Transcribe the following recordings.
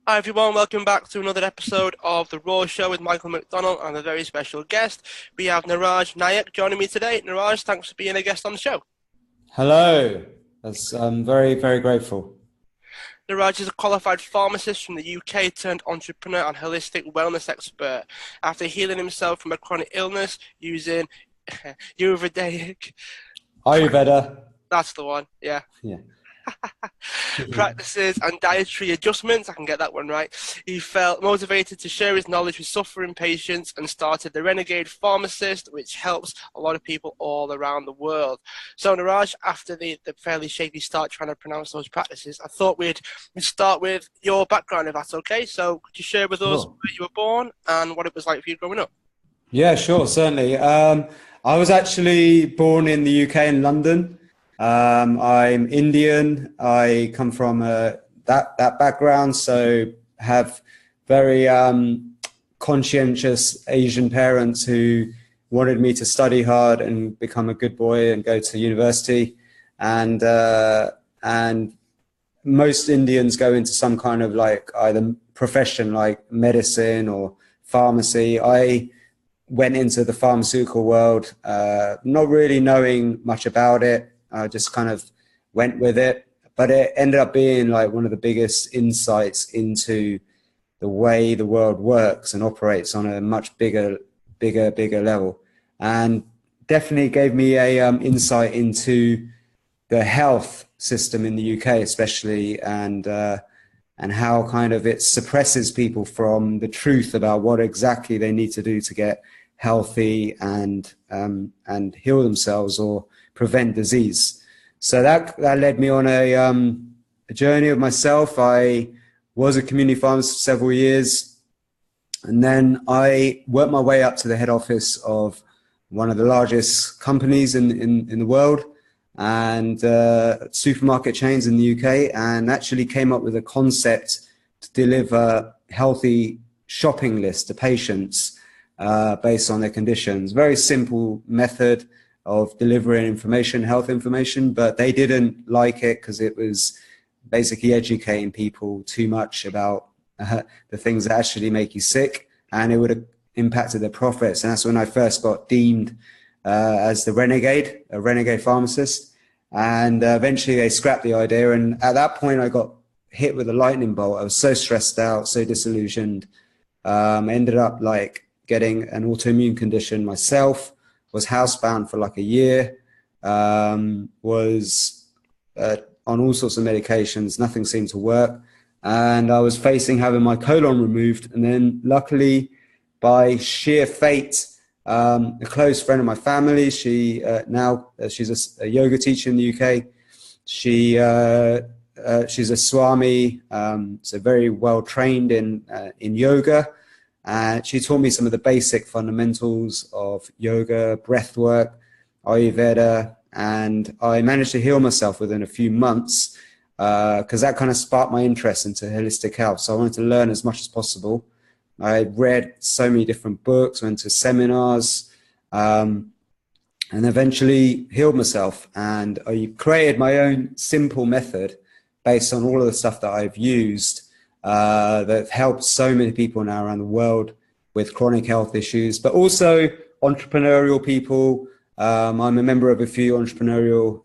Hi everyone, welcome back to another episode of The Raw Show with Michael McDonald and a very special guest. We have Niraj Naik joining me today. Niraj, thanks for being a guest on the show. Hello. I'm very, very grateful. Niraj is a qualified pharmacist from the UK turned entrepreneur and holistic wellness expert. After healing himself from a chronic illness using Ayurvedic, Ayurveda. that's the one, yeah. Yeah. Practices and dietary adjustments, I can get that one right. He felt motivated to share his knowledge with suffering patients and started the Renegade Pharmacist, which helps a lot of people all around the world. So, Niraj, after the fairly shaky start trying to pronounce those practices, I thought we'd start with your background, if that's okay. So, could you share with us Sure. where you were born and what it was like for you growing up? Yeah, sure, certainly. I was actually born in the UK in London. I'm Indian. I come from that background, so have very conscientious Asian parents who wanted me to study hard and become a good boy and go to university. And most Indians go into some kind of like either profession like medicine or pharmacy. I went into the pharmaceutical world, not really knowing much about it. I just kind of went with it, but it ended up being like one of the biggest insights into the way the world works and operates on a much bigger level, and definitely gave me a insight into the health system in the UK, especially, and how kind of it suppresses people from the truth about what exactly they need to do to get healthy and heal themselves or prevent disease. So that led me on a journey of myself. I was a community pharmacist for several years, and then I worked my way up to the head office of one of the largest companies in the world, and supermarket chains in the UK, and actually came up with a concept to deliver healthy shopping lists to patients based on their conditions. Very simple method of delivering information, health information, but they didn't like it because it was basically educating people too much about the things that actually make you sick, and it would have impacted their profits. And that's when I first got deemed as a renegade pharmacist. And eventually they scrapped the idea. And at that point, I got hit with a lightning bolt. I was so stressed out, so disillusioned. I ended up like getting an autoimmune condition myself, was housebound for like a year, was on all sorts of medications. Nothing seemed to work. And I was facing having my colon removed. And then luckily, by sheer fate, a close friend of my family, she's a yoga teacher in the UK. She's a Swami, so very well trained in yoga. She taught me some of the basic fundamentals of yoga, breath work, Ayurveda, and I managed to heal myself within a few months because that kind of sparked my interest into holistic health. So I wanted to learn as much as possible. I read so many different books, went to seminars, and eventually healed myself. And I created my own simple method based on all of the stuff that I've used that helped so many people now around the world with chronic health issues, but also entrepreneurial people. I'm a member of a few entrepreneurial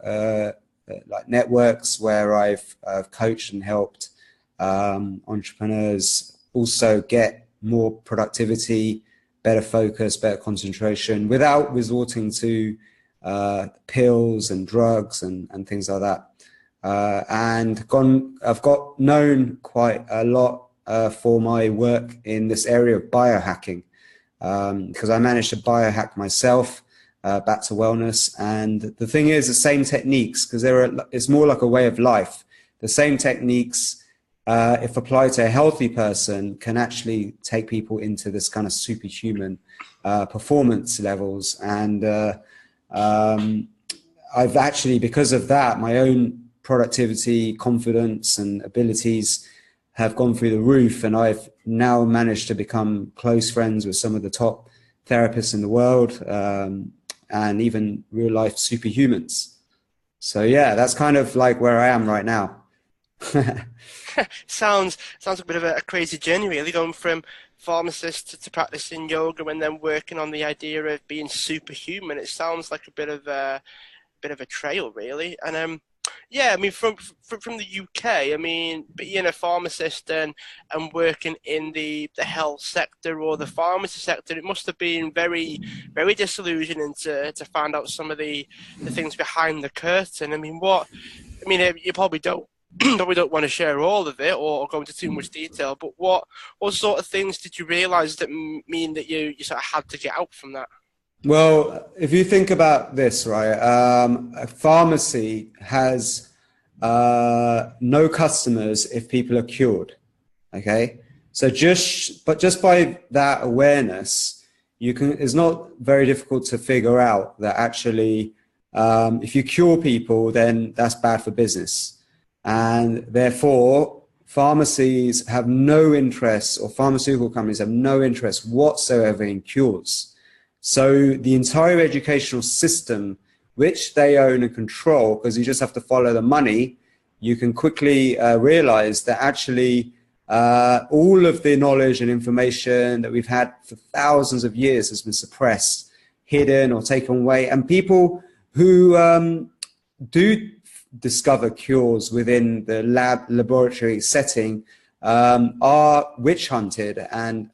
like networks where I've coached and helped entrepreneurs also get more productivity, better focus, better concentration without resorting to pills and drugs and things like that. I've got known quite a lot for my work in this area of biohacking, because I managed to biohack myself back to wellness. And the thing is, the same techniques, because it's more like a way of life. The same techniques, if applied to a healthy person, can actually take people into this kind of superhuman performance levels. And I've actually, because of that, my own productivity, confidence, and abilities have gone through the roof. And I've now managed to become close friends with some of the top therapists in the world, and even real life superhumans. So yeah, that's kind of like where I am right now. Sounds a bit of a crazy journey, really, going from pharmacist to practicing yoga and then working on the idea of being superhuman. It sounds like a bit of a trail, really. And yeah, I mean, from the UK, I mean, being a pharmacist and working in the health sector or the pharmacy sector, it must have been very disillusioning to find out some of the things behind the curtain. I mean, you probably don't probably don't want to share all of it or go into too much detail, but what sort of things did you realize that mean that you sort of had to get out from that? Well, if you think about this, right, a pharmacy has no customers if people are cured. Okay, so just by that awareness, it's not very difficult to figure out that actually, if you cure people, then that's bad for business, and therefore pharmacies have no interest, or pharmaceutical companies have no interest whatsoever in cures. So the entire educational system, which they own and control, because you just have to follow the money, you can quickly realize that actually all of the knowledge and information that we've had for thousands of years has been suppressed, hidden, or taken away. And people who do discover cures within the laboratory setting are witch hunted, and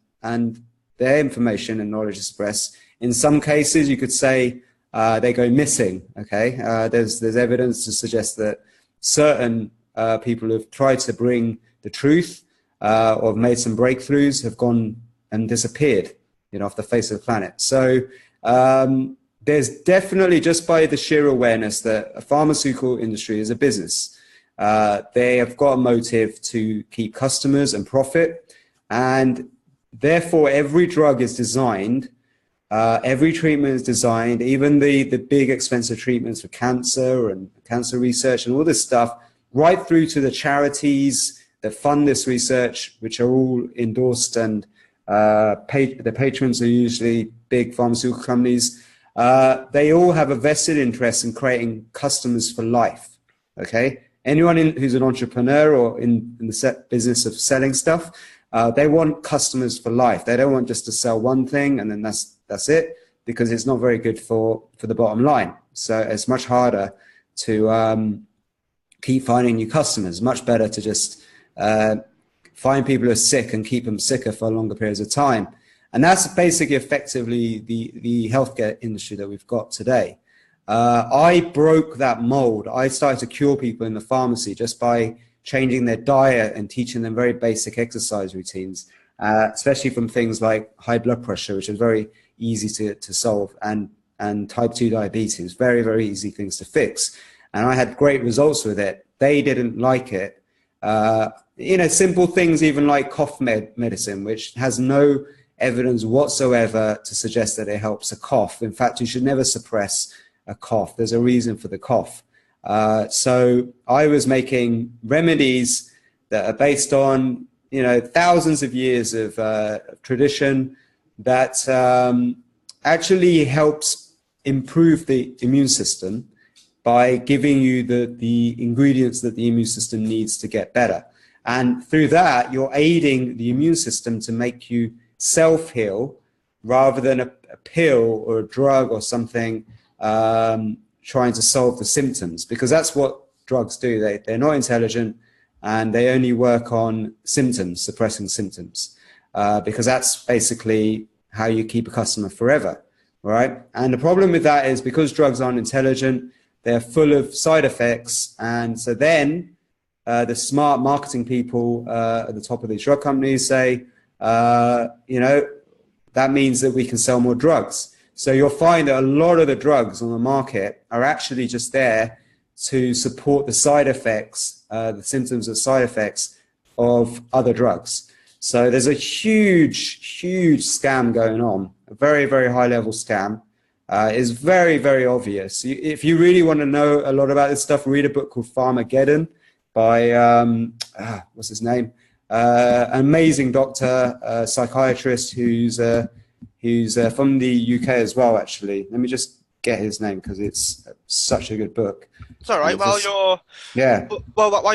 their information and knowledge is suppressed. In some cases, you could say they go missing. Okay, there's evidence to suggest that certain people who have tried to bring the truth or have made some breakthroughs have gone and disappeared, off the face of the planet. So there's definitely, just by the sheer awareness that a pharmaceutical industry is a business, they have got a motive to keep customers and profit, and therefore every drug is designed. Every treatment is designed, even the big expensive treatments for cancer and cancer research and all this stuff, right through to the charities that fund this research, which are all endorsed, and the patrons are usually big pharmaceutical companies. They all have a vested interest in creating customers for life. Okay, anyone who's an entrepreneur or in the business of selling stuff, they want customers for life. They don't want just to sell one thing and then that's it, because it's not very good for the bottom line. So it's much harder to keep finding new customers. Much better to just find people who are sick and keep them sicker for longer periods of time. And that's basically effectively the healthcare industry that we've got today. I broke that mold. I started to cure people in the pharmacy just by changing their diet and teaching them very basic exercise routines, especially from things like high blood pressure, which is very easy to solve, and type 2 diabetes, very, very easy things to fix. And I had great results with it. They didn't like it. Simple things even like cough medicine, which has no evidence whatsoever to suggest that it helps a cough. In fact, you should never suppress a cough. There's a reason for the cough. So I was making remedies that are based on, thousands of years of tradition that actually helps improve the immune system by giving you the ingredients that the immune system needs to get better. And through that, you're aiding the immune system to make you self-heal rather than a pill or a drug or something trying to solve the symptoms, because that's what drugs do. They're not intelligent, and they only work on symptoms, suppressing symptoms, because that's basically how you keep a customer forever, right? And the problem with that is because drugs aren't intelligent, they're full of side effects. And so then the smart marketing people at the top of these drug companies say, that means that we can sell more drugs. So you'll find that a lot of the drugs on the market are actually just there to support the side effects, the symptoms of side effects of other drugs. So there's a huge, huge scam going on, a very, very high level scam. It's very, very obvious. If you really want to know a lot about this stuff, read a book called Pharmageddon by, what's his name? An amazing doctor, psychiatrist who's from the UK as well, actually. Let me just forget his name because it's such a good book. It's all right. While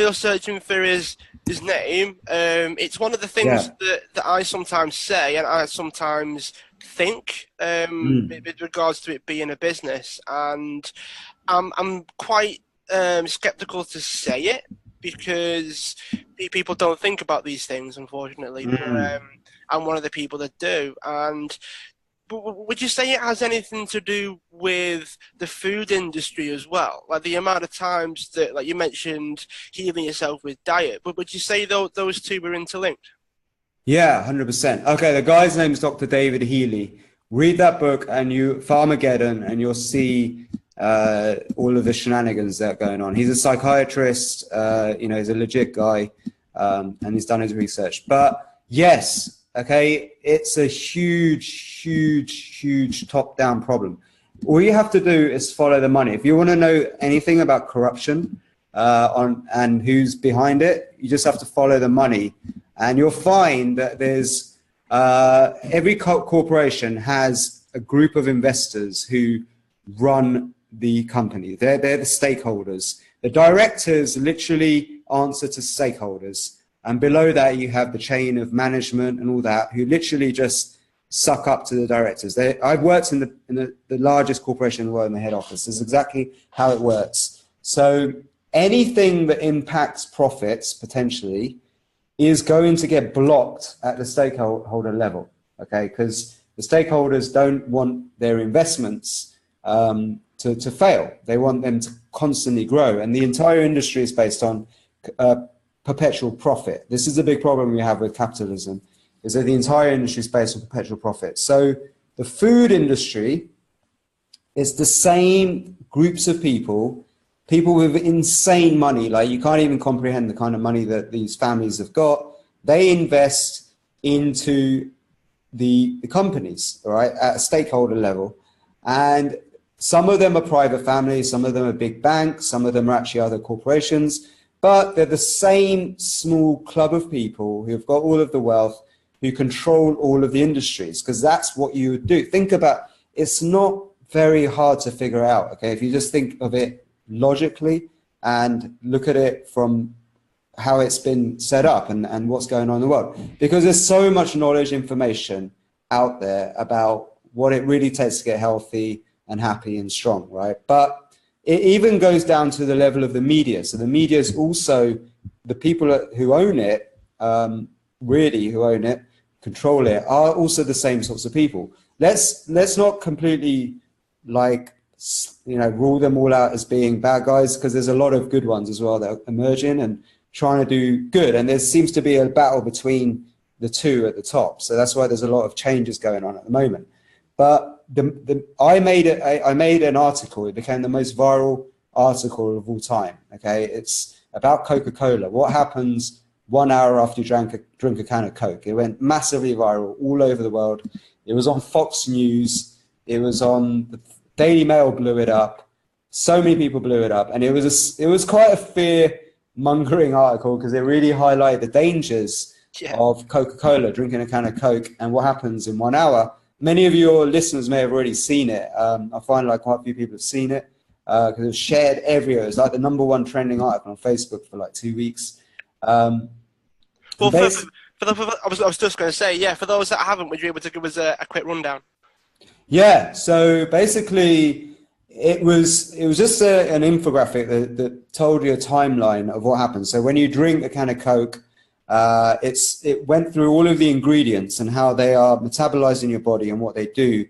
you're searching for his name, it's one of the things that I sometimes say and I sometimes think with regards to it being a business, and I'm quite skeptical to say it because people don't think about these things, unfortunately. But I'm one of the people that do. And would you say it has anything to do with the food industry as well? Like the amount of times that, like you mentioned, healing yourself with diet, but would you say those two were interlinked? Yeah, 100%. Okay, the guy's name is Dr. David Healy. Read that book and Farmageddon, and you'll see all of the shenanigans that are going on. He's a psychiatrist, he's a legit guy, and he's done his research. But yes, okay, it's a huge top-down problem. All you have to do is follow the money. If you want to know anything about corruption and who's behind it, you just have to follow the money. And you'll find that there's every corporation has a group of investors who run the company. They're the stakeholders. The directors literally answer to stakeholders. And below that, you have the chain of management and all that, who literally just suck up to the directors. I've worked in the largest corporation in the world in the head office. This is exactly how it works. So anything that impacts profits, potentially, is going to get blocked at the stakeholder level, okay? Because the stakeholders don't want their investments to fail. They want them to constantly grow. And the entire industry is based on perpetual profit. This is a big problem we have with capitalism, is that the entire industry is based on perpetual profit. So the food industry is the same groups of people with insane money, like you can't even comprehend the kind of money that these families have got. They invest into the companies, all right, at a stakeholder level. And some of them are private families, some of them are big banks, some of them are actually other corporations, but they're the same small club of people who've got all of the wealth, who control all of the industries, because that's what you would do. Think about, it's not very hard to figure out, okay? If you just think of it logically and look at it from how it's been set up and what's going on in the world, because there's so much knowledge, information out there about what it really takes to get healthy and happy and strong, right? But it even goes down to the level of the media. So the media is also, the people who own it, who own it, control it, are also the same sorts of people. Let's not completely rule them all out as being bad guys, because there's a lot of good ones as well that are emerging and trying to do good. And there seems to be a battle between the two at the top. So that's why there's a lot of changes going on at the moment. But I made an article. It became the most viral article of all time. Okay, it's about Coca-Cola. What happens 1 hour after you drink a can of Coke? It went massively viral all over the world. It was on Fox News. It was on the Daily Mail, blew it up. So many people blew it up, and it was quite a fear-mongering article, because it really highlighted the dangers of Coca-Cola, drinking a can of Coke, and what happens in 1 hour. Many of your listeners may have already seen it. I find quite a few people have seen it because it was shared everywhere. It was like the #1 trending article on Facebook for 2 weeks. I was just going to say, for those that haven't, would you be able to give us a quick rundown? Yeah, so basically it was just an infographic that told you a timeline of what happens. So when you drink a can of Coke, it went through all of the ingredients and how they are metabolized in your body and what they do.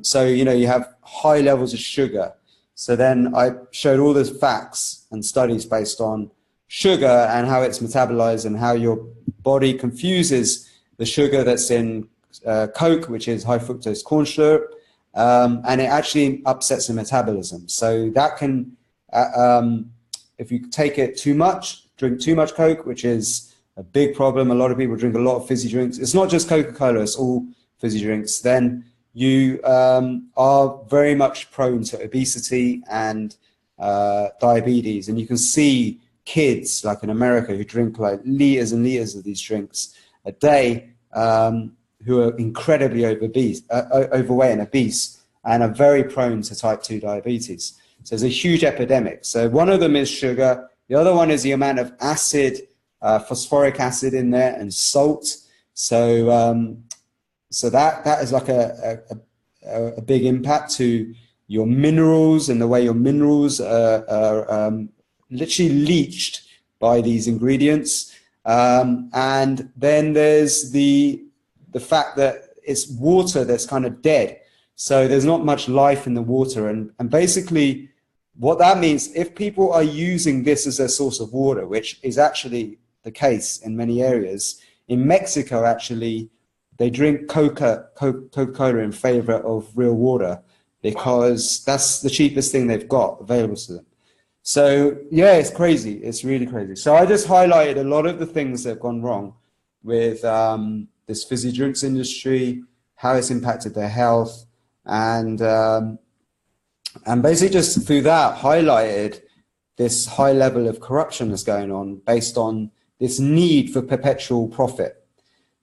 So, you have high levels of sugar. So then I showed all the facts and studies based on sugar and how it's metabolized and how your body confuses the sugar that's in Coke, which is high fructose corn syrup, and it actually upsets the metabolism. So that can, if you take it too much, drink too much Coke, which is a big problem. A lot of people drink a lot of fizzy drinks. It's not just Coca-Cola, it's all fizzy drinks. Then you are very much prone to obesity and diabetes. And you can see kids, like in America, who drink liters and liters of these drinks a day, who are incredibly overweight and obese. and are very prone to type 2 diabetes. So there's a huge epidemic. So one of them is sugar. The other one is the amount of acid, phosphoric acid in there, and salt. So so that is like a big impact to your minerals and the way your minerals are literally leached by these ingredients. And then there's the fact that it's water that's kind of dead. So there's not much life in the water. And basically what that means, if people are using this as their source of water, which is actually the case in many areas, in Mexico, actually, they drink Coca-Cola in favor of real water because that's the cheapest thing they've got available to them. So yeah, it's crazy. It's really crazy. So I just highlighted a lot of the things that have gone wrong with this fizzy drinks industry, how it's impacted their health, and basically just through that highlighted this high level of corruption that's going on based on this need for perpetual profit.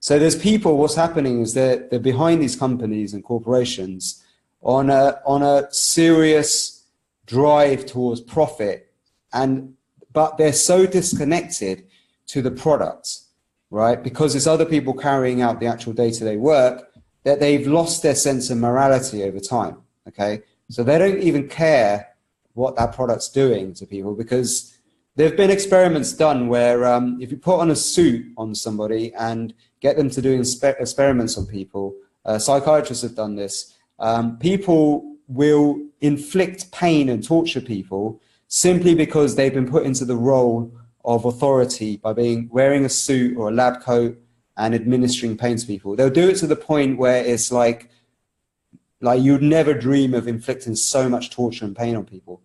So there's people, what's happening is that they're behind these companies and corporations on a serious drive towards profit, but they're so disconnected to the product, right? Because there's other people carrying out the actual day-to-day work that they've lost their sense of morality over time, okay? So they don't even care what that product's doing to people, because there have been experiments done where if you put on a suit on somebody and get them to do experiments on people, psychiatrists have done this, people will inflict pain and torture people simply because they've been put into the role of authority by wearing a suit or a lab coat and administering pain to people. They'll do it to the point where it's like you'd never dream of inflicting so much torture and pain on people.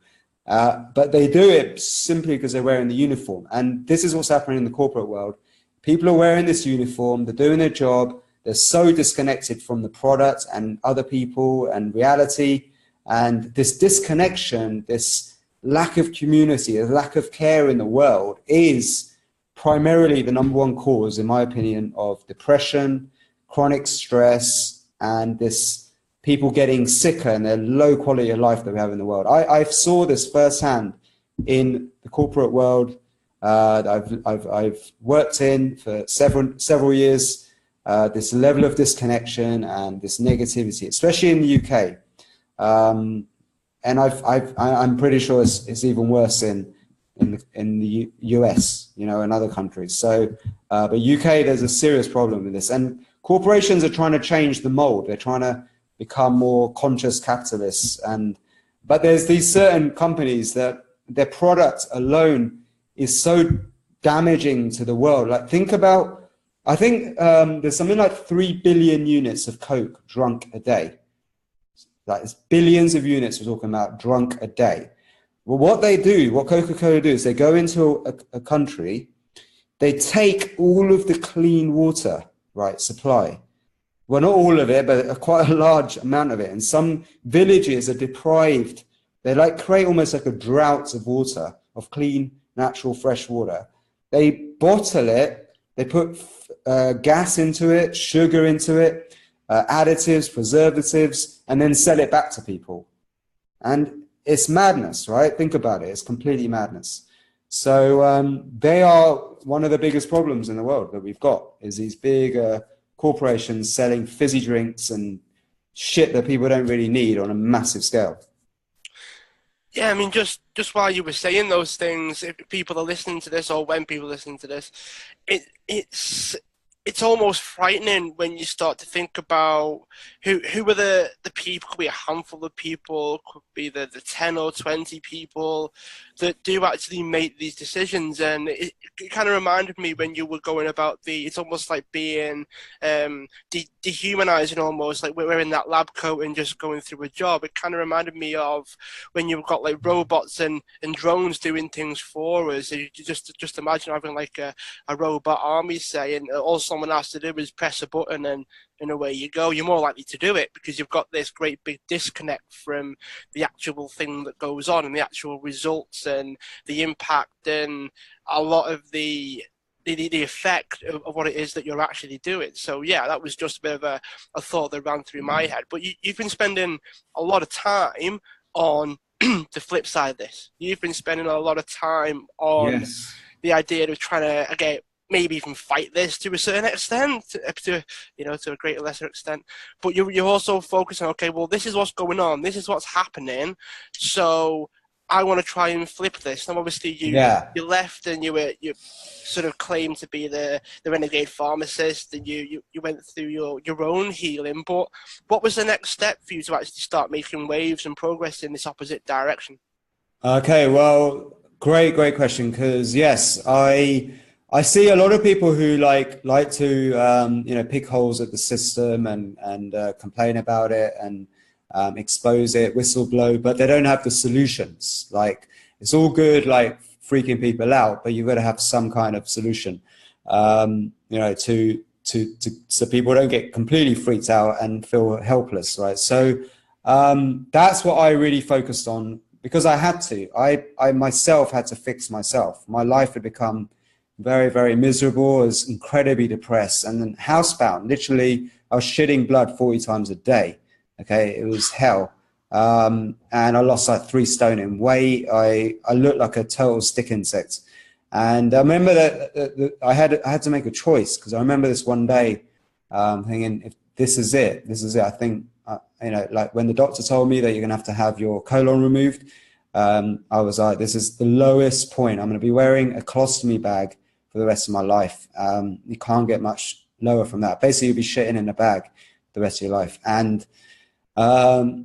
But they do it simply because they're wearing the uniform. And this is what's happening in the corporate world. People are wearing this uniform, they're doing their job, they're so disconnected from the product and other people and reality. And this disconnection, this lack of community, a lack of care in the world is primarily the number one cause, in my opinion, of depression, chronic stress, and this people getting sicker and their low quality of life that we have in the world. I saw this firsthand in the corporate world that I've worked in for several years. This level of disconnection and this negativity, especially in the UK, and I'm pretty sure it's even worse in the US, you know, and other countries. So, but UK, there's a serious problem with this, and corporations are trying to change the mold. They're trying to become more conscious capitalists, but there's these certain companies that their product alone is so damaging to the world. Like, think about, I think there's something like 3 billion units of Coke drunk a day. Like, it's billions of units we're talking about drunk a day. Well, what Coca-Cola do is they go into a country, they take all of the clean water, right, supply. Well, not all of it, but quite a large amount of it. And some villages are deprived. They create almost like a drought of water, of clean, natural, fresh water. They bottle it. They put gas into it, sugar into it, additives, preservatives, and then sell it back to people. And it's madness, right? Think about it. It's completely madness. So they are one of the biggest problems in the world that we've got, is these big corporations selling fizzy drinks and shit that people don't really need on a massive scale. Yeah, I mean, just while you were saying those things, if people are listening to this, or when people are listening to this, it's almost frightening when you start to think about who are the people. Could be a handful of people, could be the 10 or 20 people that do actually make these decisions. And it kind of reminded me when you were going about it's almost like being dehumanizing, almost like we're in that lab coat and just going through a job. It kind of reminded me of when you've got like robots and drones doing things for us. You just imagine having like a robot army, say, and all someone has to do is press a button and away you go. You're more likely to do it because you've got this great big disconnect from the actual thing that goes on and the actual results and the impact and a lot of the the effect of what it is that you're actually doing. So yeah, that was just a bit of a thought that ran through my head. But you've been spending a lot of time on the flip side of this. You've been spending a lot of time on Yes. the idea of trying to, again, maybe even fight this to a certain extent, to a greater lesser extent. But you're also focusing on, okay, well, this is what's going on, this is what's happening, so I want to try and flip this. Now, obviously, you left and you sort of claimed to be the Renegade Pharmacist, and you went through your own healing. But what was the next step for you to actually start making waves and progress in this opposite direction? Okay, well, great question. Because yes, I see a lot of people who like to pick holes at the system and complain about it and expose it, whistleblow, but they don't have the solutions. Like, it's all good, like freaking people out, but you've got to have some kind of solution, so people don't get completely freaked out and feel helpless, right? So that's what I really focused on, because I had to. I myself had to fix myself. My life had become very, very miserable. I was incredibly depressed and then housebound. Literally, I was shitting blood 40 times a day. Okay, it was hell. And I lost like 3 stone in weight. I looked like a total stick insect. And I remember that I had to make a choice, because I remember this one day thinking, if this is it. I think, like when the doctor told me that you're going to have your colon removed, I was like, this is the lowest point. I'm going to be wearing a colostomy bag for the rest of my life. You can't get much lower from that. Basically, you'll be shitting in a bag the rest of your life. And I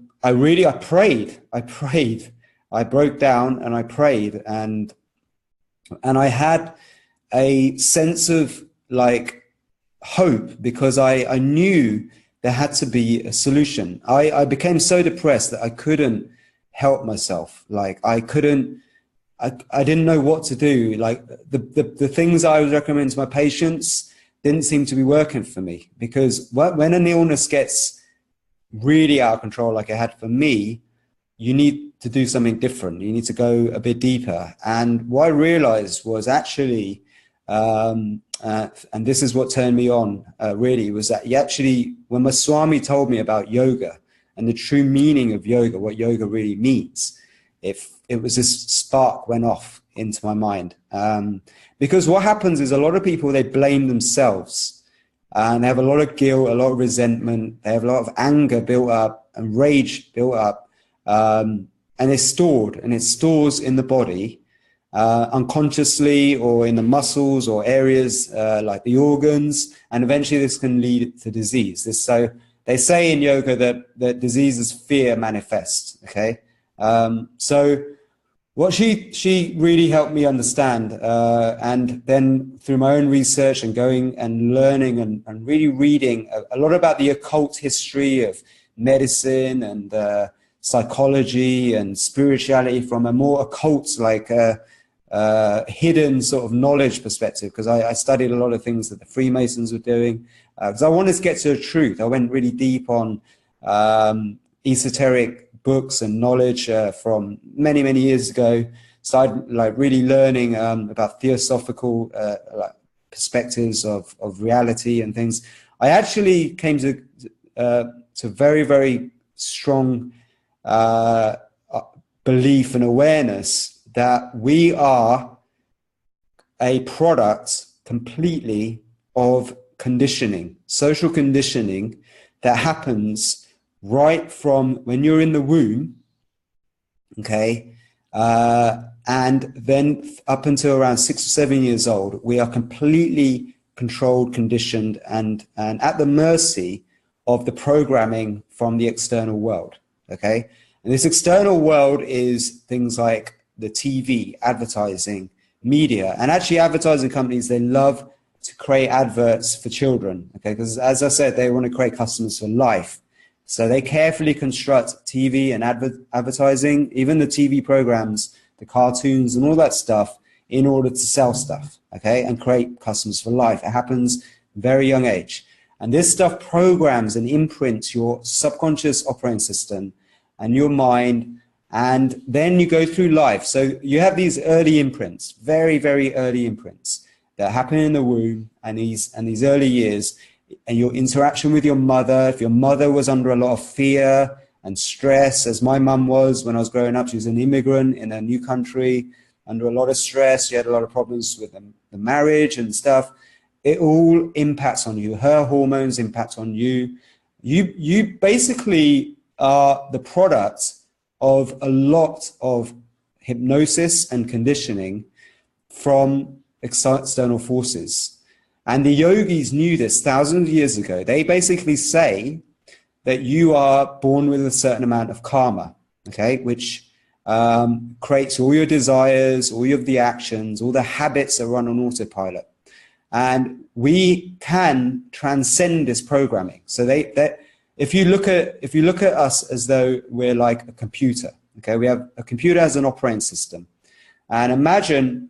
prayed. I broke down and I prayed, and I had a sense of like hope, because I knew there had to be a solution. I became so depressed that I couldn't help myself. Like, I didn't know what to do. Like, the things I was recommending to my patients didn't seem to be working for me, because when an illness gets really out of control, like it had for me, you need to do something different. You need to go a bit deeper. And what I realized was actually, and this is what turned me on, really, was that when my Swami told me about yoga and the true meaning of yoga, what yoga really means, it was this spark went off into my mind. Because what happens is, a lot of people, they blame themselves. And they have a lot of guilt, a lot of resentment. They have a lot of anger built up and rage built up. And it's stored, and it stores in the body unconsciously, or in the muscles or areas like the organs. And eventually this can lead to disease. So they say in yoga that diseases fear manifest. Okay. So what she really helped me understand, and then through my own research and going and learning and really reading a lot about the occult history of medicine and psychology and spirituality from a more occult, like hidden sort of knowledge perspective, because I studied a lot of things that the Freemasons were doing, because I wanted to get to the truth. I went really deep on esoteric books and knowledge from many years ago. Started like really learning about theosophical perspectives of reality and things. I actually came to very, very strong belief and awareness that we are a product completely of conditioning, social conditioning, that happens right from when you're in the womb, okay, and then up until around 6 or 7 years old. We are completely controlled, conditioned, and at the mercy of the programming from the external world, okay? And this external world is things like the TV, advertising, media, and actually advertising companies, they love to create adverts for children, okay? Because as I said, they want to create customers for life. So they carefully construct TV and advertising, even the TV programs, the cartoons and all that stuff, in order to sell stuff, okay, and create customers for life. It happens very young age. And this stuff programs and imprints your subconscious operating system and your mind, and then you go through life. So you have these early imprints, very, very early imprints, that happen in the womb and these early years, and your interaction with your mother. If your mother was under a lot of fear and stress, as my mum was when I was growing up, she was an immigrant in a new country, under a lot of stress. She had a lot of problems with the marriage and stuff. It all impacts on you. Her hormones impact on you. You basically are the product of a lot of hypnosis and conditioning from external forces. And the yogis knew this thousands of years ago. They basically say that you are born with a certain amount of karma, okay, which creates all your desires, all of the actions, all the habits that run on autopilot. And we can transcend this programming. So if you look at us as though we're like a computer, okay, we have a computer as an operating system, and imagine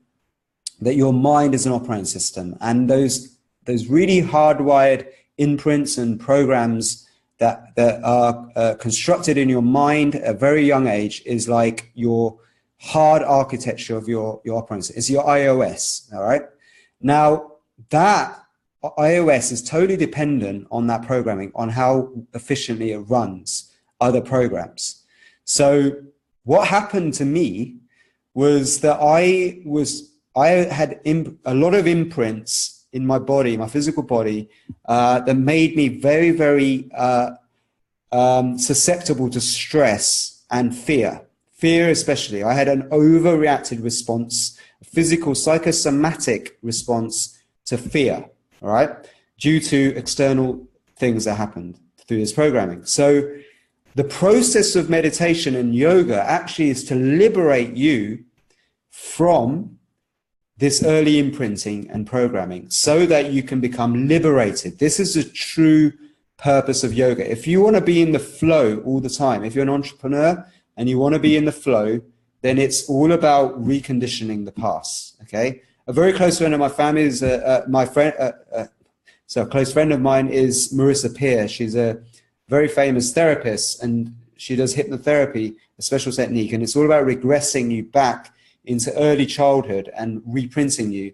that your mind is an operating system, and those really hardwired imprints and programs that are constructed in your mind at a very young age is like your hard architecture of your operating system. It's your iOS, all right? Now, that iOS is totally dependent on that programming, on how efficiently it runs other programs. So what happened to me was that I had a lot of imprints in my body, my physical body, that made me very, very susceptible to stress and fear. Fear especially. I had an overreacted response, a physical, psychosomatic response to fear, all right, due to external things that happened through this programming. So the process of meditation and yoga actually is to liberate you from this early imprinting and programming so that you can become liberated. This is the true purpose of yoga. If you want to be in the flow all the time, if you're an entrepreneur and you want to be in the flow, then it's all about reconditioning the past, okay? A very close friend of my family is so a close friend of mine is Marissa Peer. She's a very famous therapist, and she does hypnotherapy, a special technique, and it's all about regressing you back into early childhood and reprinting you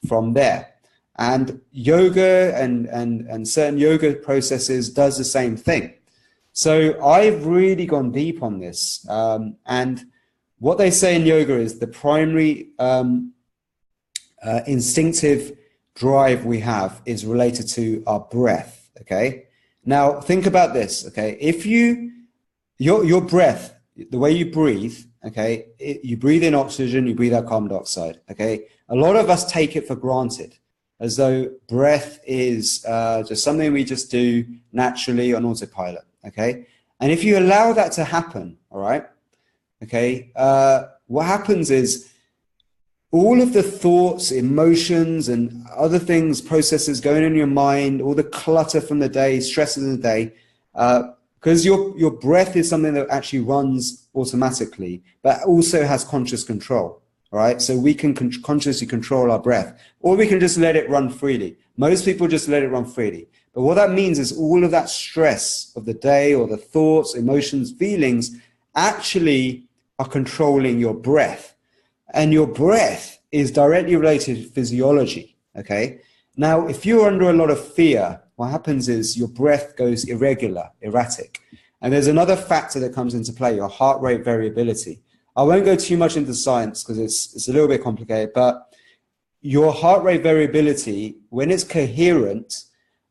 from there. And yoga and certain yoga processes does the same thing. So I've really gone deep on this. And what they say in yoga is the primary instinctive drive we have is related to our breath, okay? Now, think about this, okay? If your breath, the way you breathe, okay, you breathe in oxygen, you breathe out carbon dioxide, okay? A lot of us take it for granted, as though breath is just something we just do naturally on autopilot, okay? And if you allow that to happen, all right, okay, what happens is all of the thoughts, emotions, and other things, processes going in your mind, all the clutter from the day, stresses of the day, because your breath is something that actually runs automatically, but also has conscious control, right? So we can consciously control our breath, or we can just let it run freely. Most people just let it run freely. But what that means is all of that stress of the day, or the thoughts, emotions, feelings, actually are controlling your breath. And your breath is directly related to physiology, okay? Now, if you're under a lot of fear, what happens is your breath goes irregular, erratic. And there's another factor that comes into play, your heart rate variability. I won't go too much into science because it's a little bit complicated, but your heart rate variability, when it's coherent,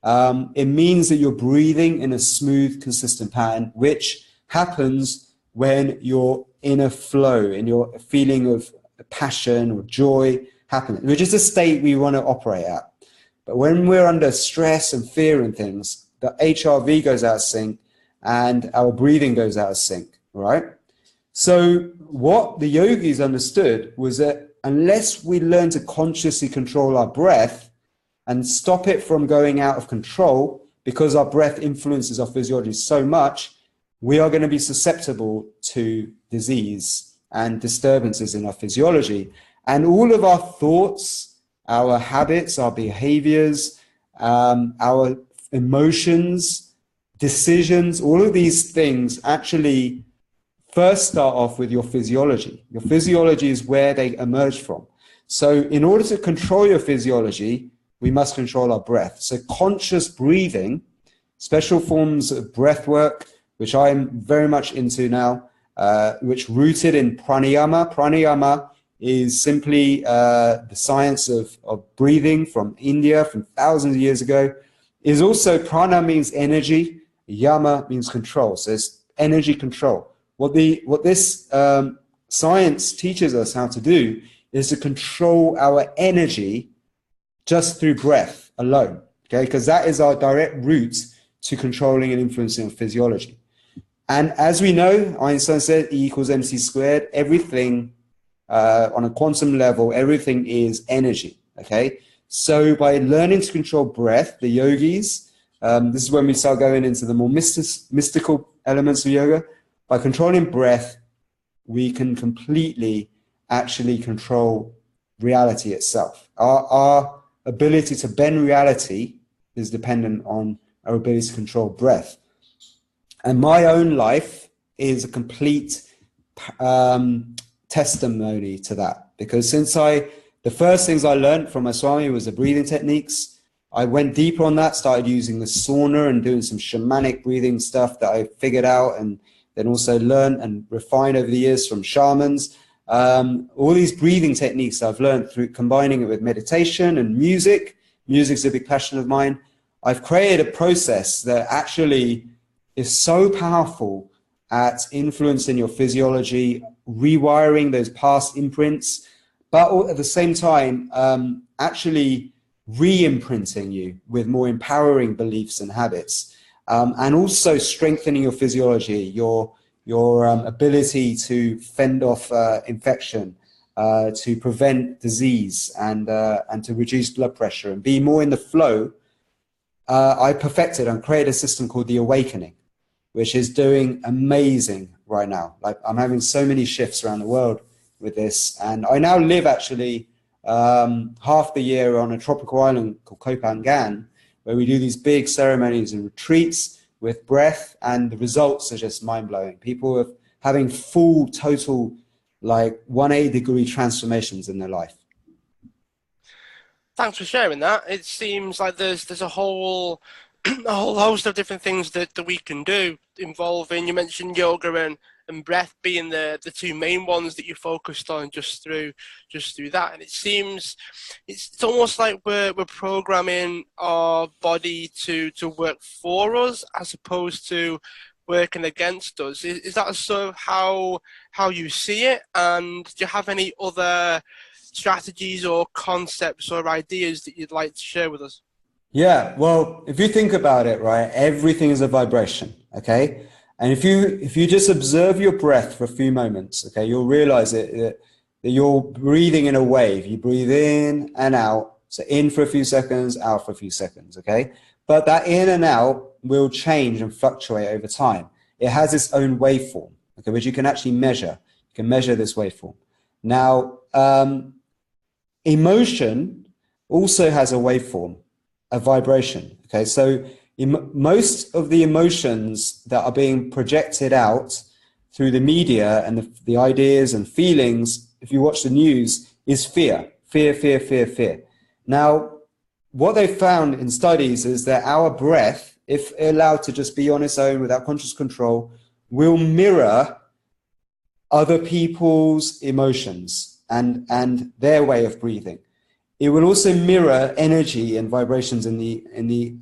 it means that you're breathing in a smooth, consistent pattern, which happens when you're in a flow, in your feeling of passion or joy happening, which is a state we want to operate at. But when we're under stress and fear and things, the HRV goes out of sync and our breathing goes out of sync, right? So what the yogis understood was that unless we learn to consciously control our breath and stop it from going out of control, because our breath influences our physiology so much, we are going to be susceptible to disease and disturbances in our physiology. And all of our thoughts, our habits, our behaviors, our emotions, decisions, all of these things actually first start off with your physiology. Your physiology is where they emerge from. So in order to control your physiology, we must control our breath. So conscious breathing, special forms of breath work, which I'm very much into now, which rooted in pranayama. Pranayama is simply the science of breathing from India from thousands of years ago. Is also, prana means energy, yama means control. So it's energy control. What this science teaches us how to do is to control our energy just through breath alone, okay? Because that is our direct route to controlling and influencing physiology. And as we know, Einstein said E equals mc squared. Everything on a quantum level, everything is energy, okay? So by learning to control breath, the yogis, this is when we start going into the more mystical elements of yoga. By controlling breath, we can completely actually control reality itself. Our ability to bend reality is dependent on our ability to control breath. And my own life is a complete testimony to that, because the first things I learned from my Swami was the breathing techniques. I went deeper on that, started using the sauna and doing some shamanic breathing stuff that I figured out, and then also learned and refined over the years from shamans. All these breathing techniques I've learned through combining it with meditation and music. Music's a big passion of mine. I've created a process that actually is so powerful at influencing your physiology, rewiring those past imprints, but at the same time, actually re-imprinting you with more empowering beliefs and habits, and also strengthening your physiology, your ability to fend off infection, to prevent disease, and to reduce blood pressure and be more in the flow. I perfected and created a system called the Awakening, which is doing amazing right now. Like, I'm having so many shifts around the world with this, and I now live actually half the year on a tropical island called Koh Phangan, where we do these big ceremonies and retreats with breath, and the results are just mind-blowing. People are having full, total, like 180-degree transformations in their life. Thanks for sharing that. It seems like there's a whole a whole host of different things that we can do involving, you mentioned yoga and breath being the two main ones that you focused on just through that. And it seems it's almost like we're programming our body to work for us as opposed to working against us. Is that sort of how you see it? And do you have any other strategies or concepts or ideas that you'd like to share with us? Yeah, well, if you think about it, right, everything is a vibration, okay? And if you just observe your breath for a few moments, okay, you'll realize that you're breathing in a wave. You breathe in and out, so in for a few seconds, out for a few seconds, okay? But that in and out will change and fluctuate over time. It has its own waveform, okay, which you can actually measure. You can measure this waveform. Now, emotion also has a waveform, a vibration, okay? So most of the emotions that are being projected out through the media and the ideas and feelings, if you watch the news, is fear. Now, what they found in studies is that our breath, if allowed to just be on its own without conscious control, will mirror other people's emotions and their way of breathing. It will also mirror energy and vibrations in the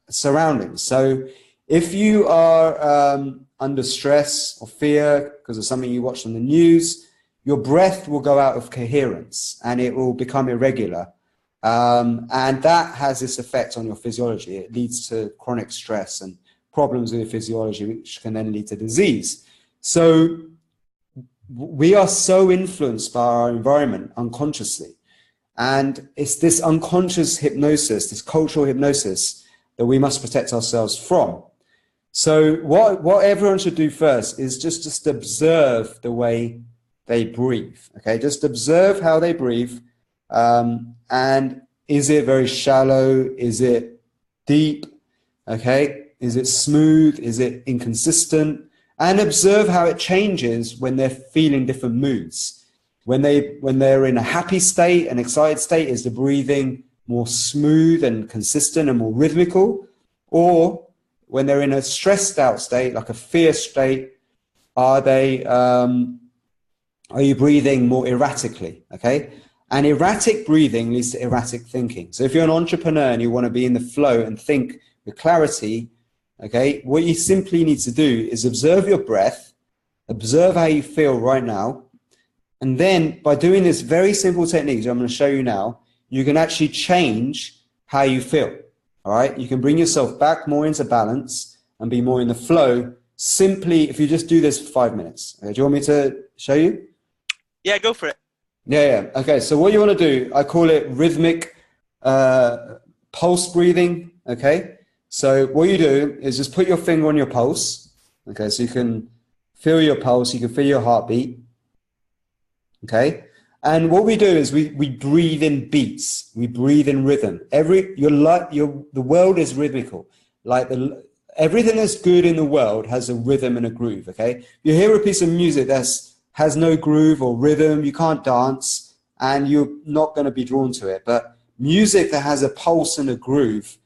surroundings. So if you are under stress or fear because of something you watched on the news, your breath will go out of coherence and it will become irregular. And that has this effect on your physiology. It leads to chronic stress and problems with your physiology, which can then lead to disease. So we are so influenced by our environment unconsciously. And it's this unconscious hypnosis, this cultural hypnosis, that we must protect ourselves from. So what everyone should do first is just observe the way they breathe, okay? Just observe how they breathe. And is it very shallow? Is it deep? Okay? Is it smooth? Is it inconsistent? And observe how it changes when they're feeling different moods. When they're in a happy state, an excited state, is the breathing more smooth and consistent and more rhythmical? Or when they're in a stressed out state, like a fear state, are you breathing more erratically? Okay. And erratic breathing leads to erratic thinking. So if you're an entrepreneur and you want to be in the flow and think with clarity, okay, what you simply need to do is observe your breath, observe how you feel right now. And then by doing this very simple technique that I'm going to show you now, you can actually change how you feel. All right. You can bring yourself back more into balance and be more in the flow simply if you just do this for 5 minutes. Okay, do you want me to show you? Yeah, go for it. Yeah. Okay. So what you want to do, I call it rhythmic pulse breathing. Okay. So what you do is just put your finger on your pulse. Okay. So you can feel your pulse. You can feel your heartbeat. Okay. And what we do is we breathe in beats. We breathe in rhythm. The world is rhythmical. Like everything that's good in the world has a rhythm and a groove. Okay. You hear a piece of music has no groove or rhythm, you can't dance, and you're not going to be drawn to it. But music that has a pulse and a groove,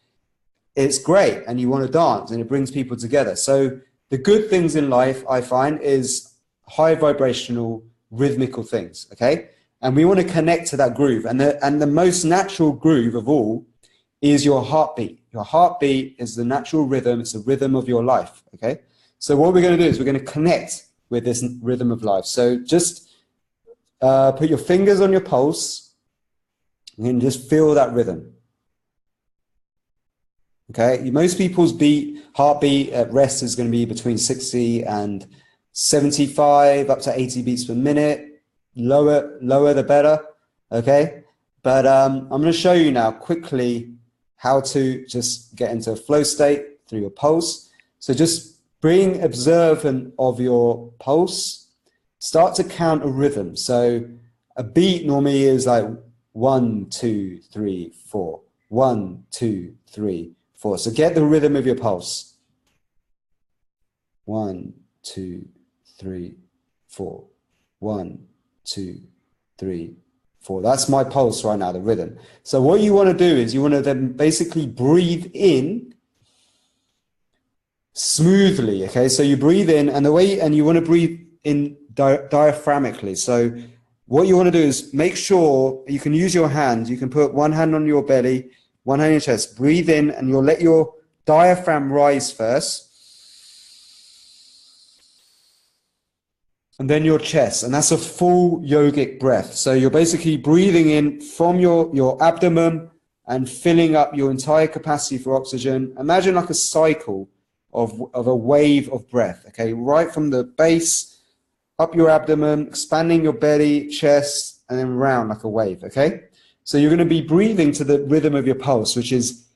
it's great, and you want to dance, and it brings people together. So the good things in life, I find, is high vibrational, rhythmical things, okay? And we want to connect to that groove. And the most natural groove of all is your heartbeat. Your heartbeat is the natural rhythm. It's the rhythm of your life, okay? So what we're going to do is we're going to connect with this rhythm of life. So just put your fingers on your pulse and just feel that rhythm. Okay, most people's heartbeat at rest is going to be between 60 and 75 up to 80 beats per minute. Lower the better. Okay, but I'm going to show you now quickly how to just get into a flow state through your pulse. So just being observant of your pulse, start to count a rhythm. So a beat normally is like 1, 2, 3, 4. 1, 2, 3, 4. So get the rhythm of your pulse. 1, 2, 3, 4. 1, 2, 3, 4. That's my pulse right now, the rhythm. So what you want to do is you want to then basically breathe in smoothly. Okay, so you breathe in, and you want to breathe in diaphragmically. So what you want to do is make sure you can use your hands. You can put one hand on your belly, one hand on your chest. Breathe in, and you'll let your diaphragm rise first, and then your chest, and that's a full yogic breath. So you're basically breathing in from your abdomen and filling up your entire capacity for oxygen. Imagine like a cycle of a wave of breath, okay? Right from the base, up your abdomen, expanding your belly, chest, and then round like a wave, okay? So you're going to be breathing to the rhythm of your pulse, which is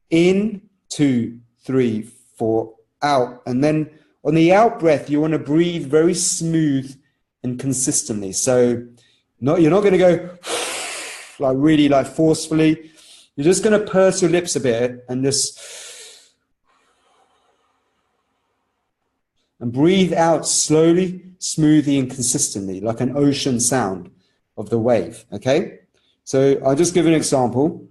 in, 2, 3, 4, out. And then on the out breath, you want to breathe very smooth and consistently. So you're not going to go like really like forcefully. You're just going to purse your lips a bit and breathe out slowly, smoothly, and consistently, like an ocean sound of the wave, okay? So I'll just give an example.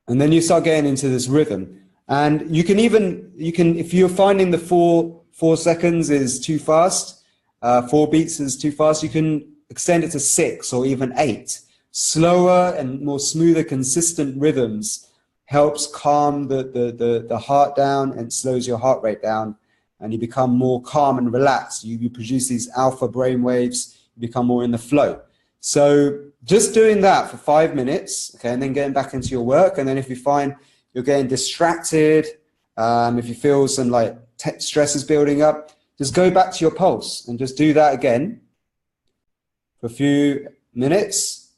And then you start getting into this rhythm. And you can, if you're finding the four seconds is too fast, 4 beats is too fast, you can extend it to 6 or even 8. Slower and more smoother, consistent rhythms helps calm the heart down and slows your heart rate down, and you become more calm and relaxed. You produce these alpha brain waves, you become more in the flow. So just doing that for 5 minutes, okay, and then getting back into your work. And then if you find you're getting distracted, if you feel some like stress is building up, just go back to your pulse and just do that again for a few minutes,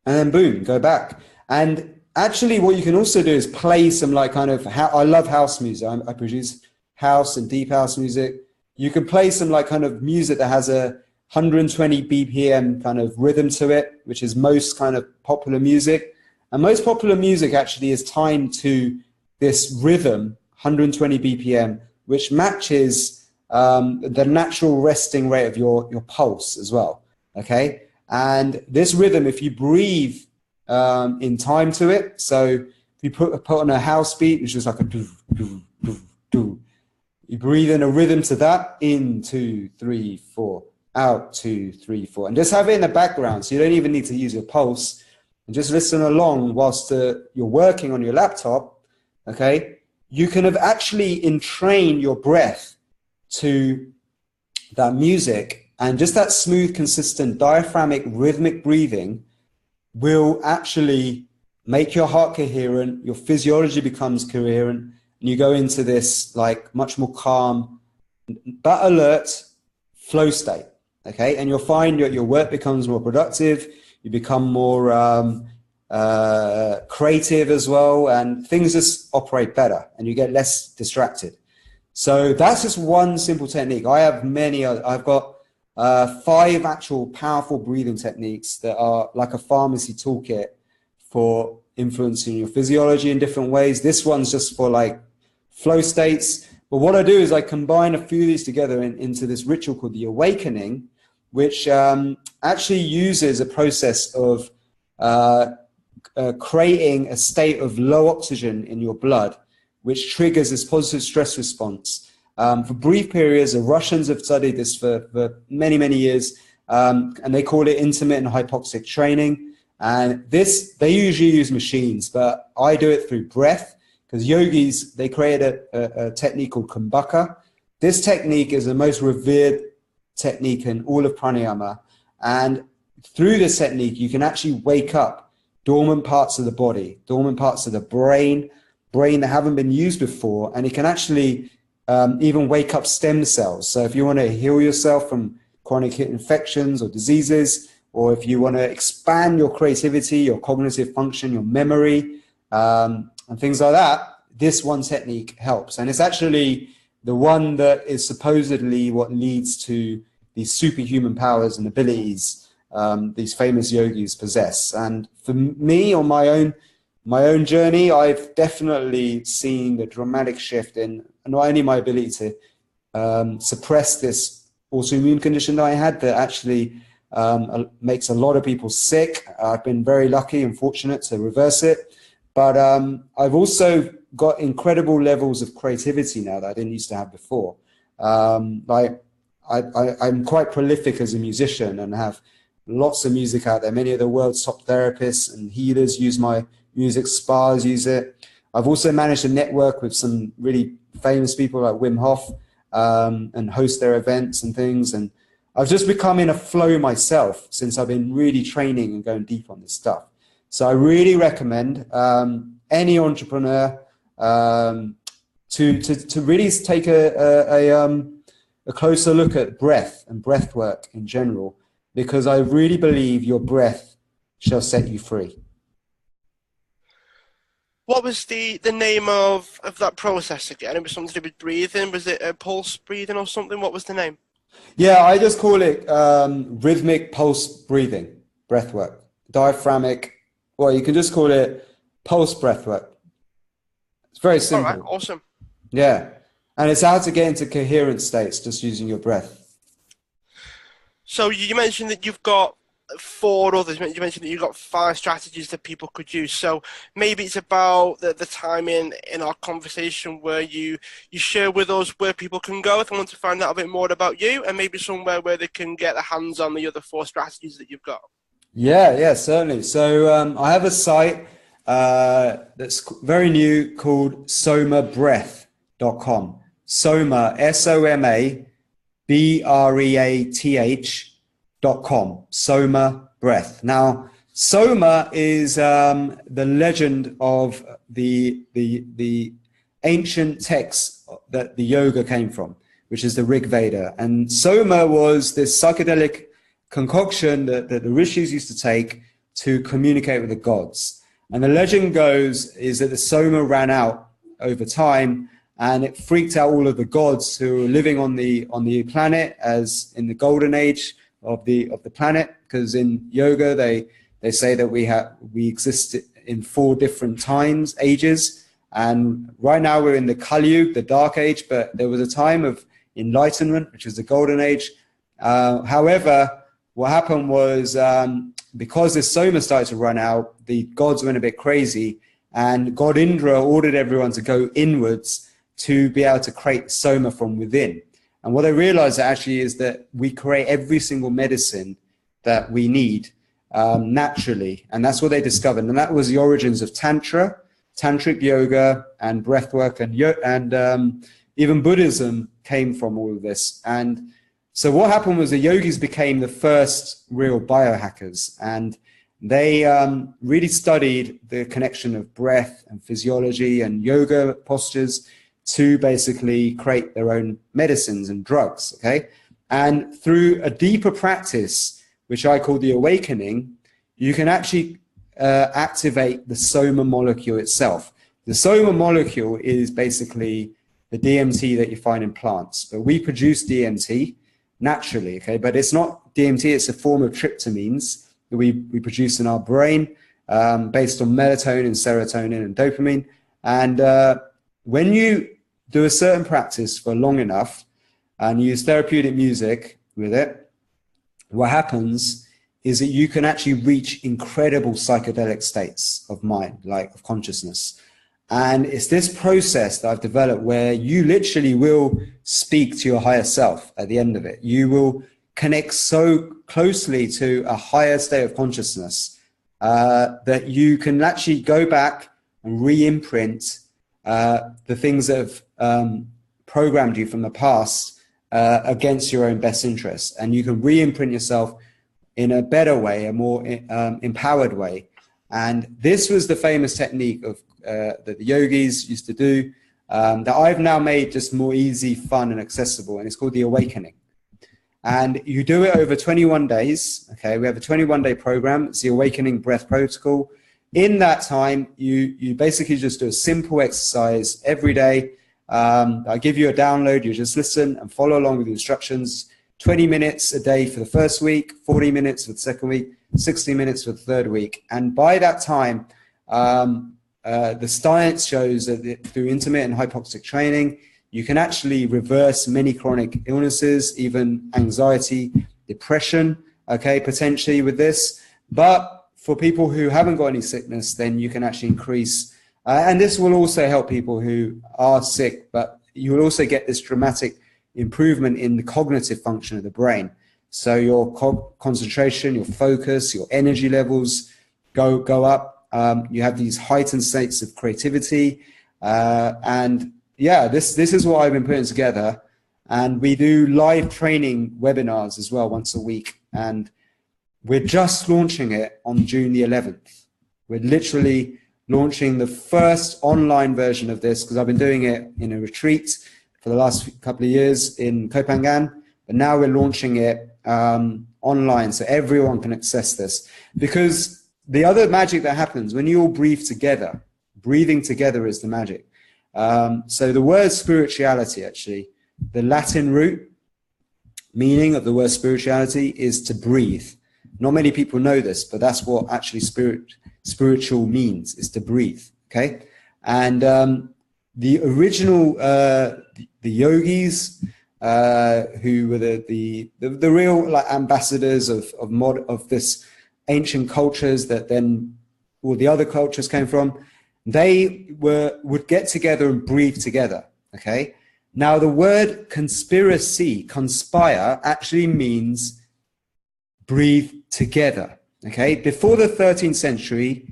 and then boom, go back. And actually what you can also do is play some like kind of, I love house music. I produce house and deep house music. You can play some like kind of music that has a 120 BPM kind of rhythm to it, which is most kind of popular music. And most popular music actually is timed to this rhythm, 120 BPM, which matches the natural resting rate of your pulse as well. Okay. And this rhythm, if you breathe in time to it, so if you put on a house beat, which is like a do, do, do, do, you breathe in a rhythm to that, in 2, 3, 4, out 2, 3, 4, and just have it in the background. So you don't even need to use your pulse, and just listen along whilst you're working on your laptop. Okay. You can have actually entrained your breath to that music, and just that smooth, consistent, diaphragmic, rhythmic breathing will actually make your heart coherent, your physiology becomes coherent, and you go into this like much more calm but alert flow state. Okay, and you'll find your work becomes more productive, you become more creative as well, and things just operate better and you get less distracted. So that's just one simple technique. I have many other. I've got 5 actual powerful breathing techniques that are like a pharmacy toolkit for influencing your physiology in different ways. This one's just for like flow states. But what I do is I combine a few of these together into this ritual called the awakening, which actually uses a process of creating a state of low oxygen in your blood, which triggers this positive stress response. For brief periods, the Russians have studied this for many, many years, and they call it intermittent hypoxic training. And this, they usually use machines, but I do it through breath, because yogis, they created a technique called kumbhaka. This technique is the most revered technique in all of pranayama. And through this technique, you can actually wake up dormant parts of the body, dormant parts of the brain that haven't been used before. And it can actually even wake up stem cells. So if you want to heal yourself from chronic infections or diseases, or if you want to expand your creativity, your cognitive function, your memory, and things like that, this one technique helps. And it's actually the one that is supposedly what leads to these superhuman powers and abilities these famous yogis possess. And for me, on my own journey, I've definitely seen the dramatic shift in not only my ability to suppress this autoimmune condition that I had that actually makes a lot of people sick. I've been very lucky and fortunate to reverse it. But I've also got incredible levels of creativity now that I didn't used to have before. Like I'm quite prolific as a musician and have lots of music out there. Many of the world's top therapists and healers use my music, spas use it. I've also managed to network with some really famous people like Wim Hof and host their events and things. And I've just become in a flow myself since I've been really training and going deep on this stuff. So I really recommend any entrepreneur to really take a closer look at breath and breath work in general, because I really believe your breath shall set you free. What was the name of that process again? It was something to do with breathing. Was it pulse breathing or something? What was the name? Yeah, I just call it rhythmic pulse breathing, breath work, diaphragmic. Well, you can just call it pulse breath work. It's very simple. All right, awesome. Yeah, and it's how to get into coherent states just using your breath. So you mentioned that you've got 4 others. You mentioned that you've got 5 strategies that people could use. So maybe it's about the time in our conversation where you share with us where people can go if they want to find out a bit more about you, and maybe somewhere where they can get their hands on the other 4 strategies that you've got. Yeah, certainly. So I have a site that's very new called somabreath.com. Soma, SOMABREATH.com. Soma Breath. Now, Soma is the legend of the ancient text that the yoga came from, which is the Rig Veda. And Soma was this psychedelic concoction that the rishis used to take to communicate with the gods. And the legend goes is that the Soma ran out over time, and it freaked out all of the gods who were living on the planet as in the golden age the planet, because in yoga they say that we exist in 4 different times, ages, and right now we're in the Kali Yuga, the dark age, but there was a time of enlightenment, which is the golden age. However, what happened was, because the Soma started to run out, the gods went a bit crazy, and God Indra ordered everyone to go inwards to be able to create Soma from within. And what they realized actually is that we create every single medicine that we need naturally. And that's what they discovered. And that was the origins of Tantra, Tantric yoga, and breathwork, and even Buddhism came from all of this. And so what happened was the yogis became the first real biohackers, and they really studied the connection of breath and physiology and yoga postures to basically create their own medicines and drugs, okay? And through a deeper practice, which I call the awakening, you can actually activate the Soma molecule itself. The Soma molecule is basically the DMT that you find in plants, but we produce DMT naturally, okay? But it's not DMT, it's a form of tryptamines that we produce in our brain based on melatonin, serotonin, and dopamine. And when you do a certain practice for long enough and use therapeutic music with it, what happens is that you can actually reach incredible psychedelic states of mind, like of consciousness. And it's this process that I've developed where you literally will speak to your higher self at the end of it. You will connect so closely to a higher state of consciousness that you can actually go back and re-imprint the things that have programmed you from the past against your own best interests. And you can re-imprint yourself in a better way, a more empowered way. And this was the famous technique of that the yogis used to do, that I've now made just more easy, fun, and accessible. And it's called the awakening. And you do it over 21 days. Okay, we have a 21-day program. It's the Awakening Breath Protocol. In that time, you basically just do a simple exercise every day. I give you a download. You just listen and follow along with the instructions. 20 minutes a day for the first week, 40 minutes for the second week, 60 minutes for the third week. And by that time, the science shows that through intermittent hypoxic training, you can actually reverse many chronic illnesses, even anxiety, depression, okay, potentially with this. But for people who haven't got any sickness, then you can actually increase, and this will also help people who are sick, but you will also get this dramatic improvement in the cognitive function of the brain. So your concentration, your focus, your energy levels go up. You have these heightened states of creativity, and yeah, this is what I've been putting together. And we do live training webinars as well once a week. And we're just launching it on June the 11th. We're literally launching the first online version of this because I've been doing it in a retreat for the last couple of years in Copenhagen. But now we're launching it online so everyone can access this. Because the other magic that happens when you all breathe together, breathing together is the magic. So the word spirituality, actually, the Latin root meaning of the word spirituality is to breathe. Not many people know this, but that's what actually spiritual means, is to breathe, okay? And the original, the yogis, who were the real like ambassadors of this ancient cultures that then all the other cultures came from, they would get together and breathe together, okay? Now the word conspiracy, conspire, actually means breathe together, okay? Before the 13th century,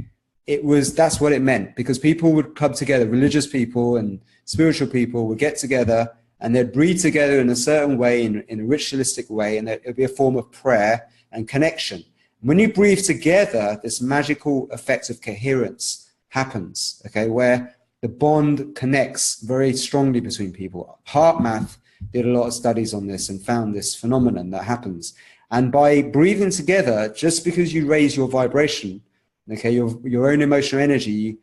that's what it meant, because people would club together, religious people and spiritual people would get together and they'd breathe together in a certain way, in a ritualistic way, and it would be a form of prayer and connection. When you breathe together, this magical effect of coherence happens, okay, where the bond connects very strongly between people. HeartMath did a lot of studies on this and found this phenomenon that happens. And by breathing together, just because you raise your vibration, okay, your own emotional energy,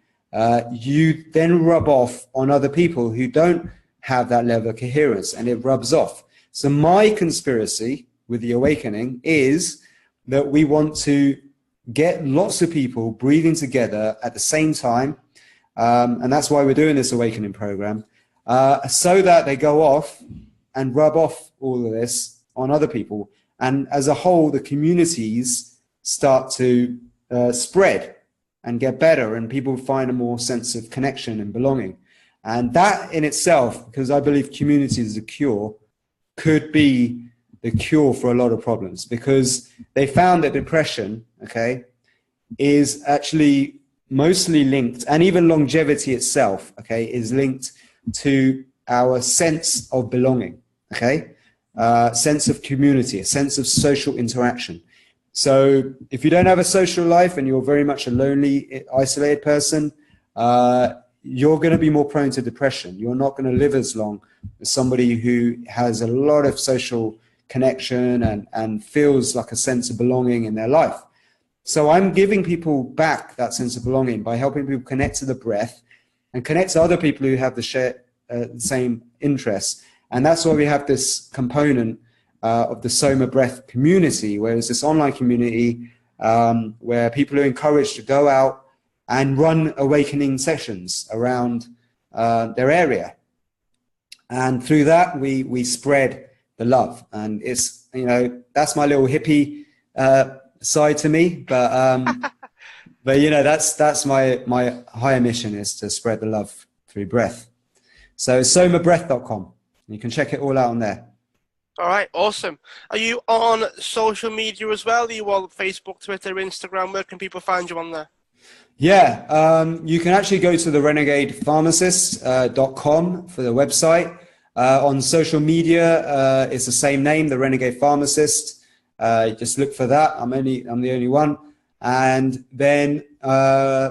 you then rub off on other people who don't have that level of coherence, and it rubs off. So my conspiracy with the awakening is that we want to get lots of people breathing together at the same time. And that's why we're doing this awakening program, so that they go off and rub off all of this on other people. And as a whole, the communities start to spread and get better, and people find a more sense of connection and belonging. And that in itself, because I believe community is a cure, could be the cure for a lot of problems, because they found that depression, okay, is actually mostly linked, and even longevity itself, okay, is linked to our sense of belonging, okay, sense of community, a sense of social interaction. So if you don't have a social life and you're very much a lonely, isolated person, you're going to be more prone to depression. You're not going to live as long as somebody who has a lot of social connection and feels like a sense of belonging in their life. So I'm giving people back that sense of belonging by helping people connect to the breath and connect to other people who have the same interests. And that's why we have this component of the Soma Breath community, where it's this online community where people are encouraged to go out and run awakening sessions around their area. And through that, we spread the love. And it's, you know, that's my little hippie side to me, but you know, that's my higher mission, is to spread the love through breath. So somabreath.com. You can check it all out on there. All right, awesome. Are you on social media as well? Are you on Facebook, Twitter, Instagram? Where can people find you on there? Yeah, you can actually go to the renegadepharmacist.com for the website. On social media, it's the same name, the Renegade Pharmacist. Just look for that. I'm the only one. And then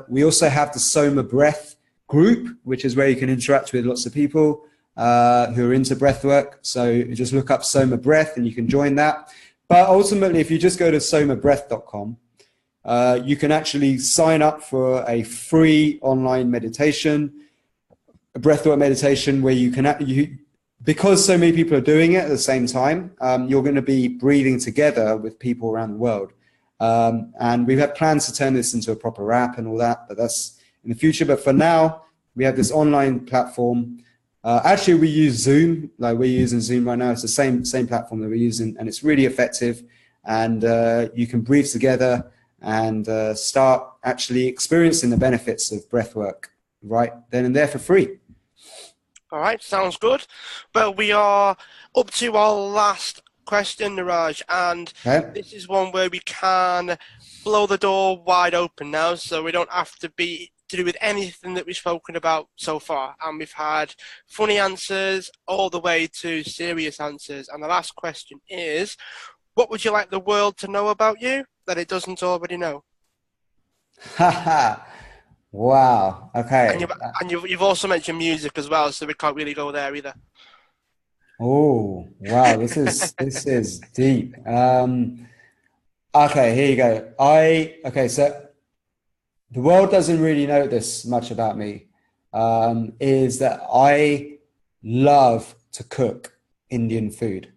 we also have the Soma Breath group, which is where you can interact with lots of people who are into breath work. So you just look up Soma Breath and you can join that. But ultimately, if you just go to somabreath.com, you can actually sign up for a free online meditation, a breathwork meditation, where you can, because so many people are doing it at the same time, you're going to be breathing together with people around the world. And we've had plans to turn this into a proper app and all that, but that's in the future. But for now, we have this online platform. Actually, we use Zoom, like we're using Zoom right now. It's the same platform that we're using, and it's really effective. And you can breathe together and start actually experiencing the benefits of breath work right then and there for free. All right, sounds good. Well, we are up to our last question, Niraj, and This is one where we can blow the door wide open now, so we don't have to be to do with anything that we've spoken about so far. And we've had funny answers all the way to serious answers. And the last question is, what would you like the world to know about you that it doesn't already know? Wow. Okay. And you've also mentioned music as well, so we can't really go there either. Oh, wow. This is deep. Okay, here you go. Okay, so the world doesn't really know this much about me, is that I love to cook Indian food,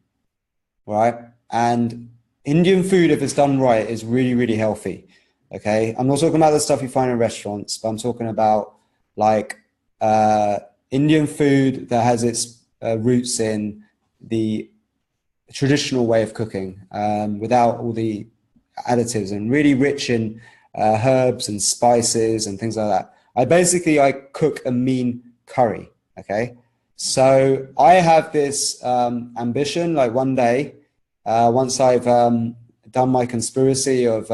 right? And Indian food, if it's done right, is really, really healthy. Okay, I'm not talking about the stuff you find in restaurants, but I'm talking about like Indian food that has its roots in the traditional way of cooking, without all the additives, and really rich in herbs and spices and things like that. I cook a mean curry. Okay, so I have this ambition, like one day, once I've done my conspiracy of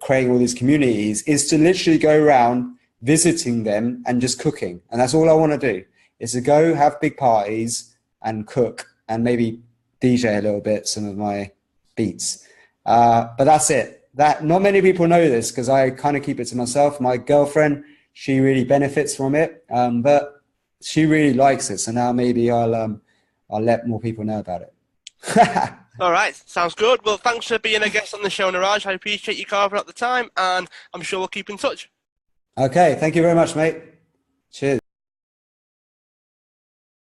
creating all these communities, is to literally go around visiting them and just cooking. And that's all I want to do, is to go have big parties and cook and maybe DJ a little bit, some of my beats. But that's it. That not many people know this, because I kind of keep it to myself. My girlfriend, she really benefits from it, but she really likes it. So now maybe I'll let more people know about it. All right, sounds good. Well, thanks for being a guest on the show, Niraj. I appreciate you carving out the time, and I'm sure we'll keep in touch. Okay, thank you very much, mate. Cheers.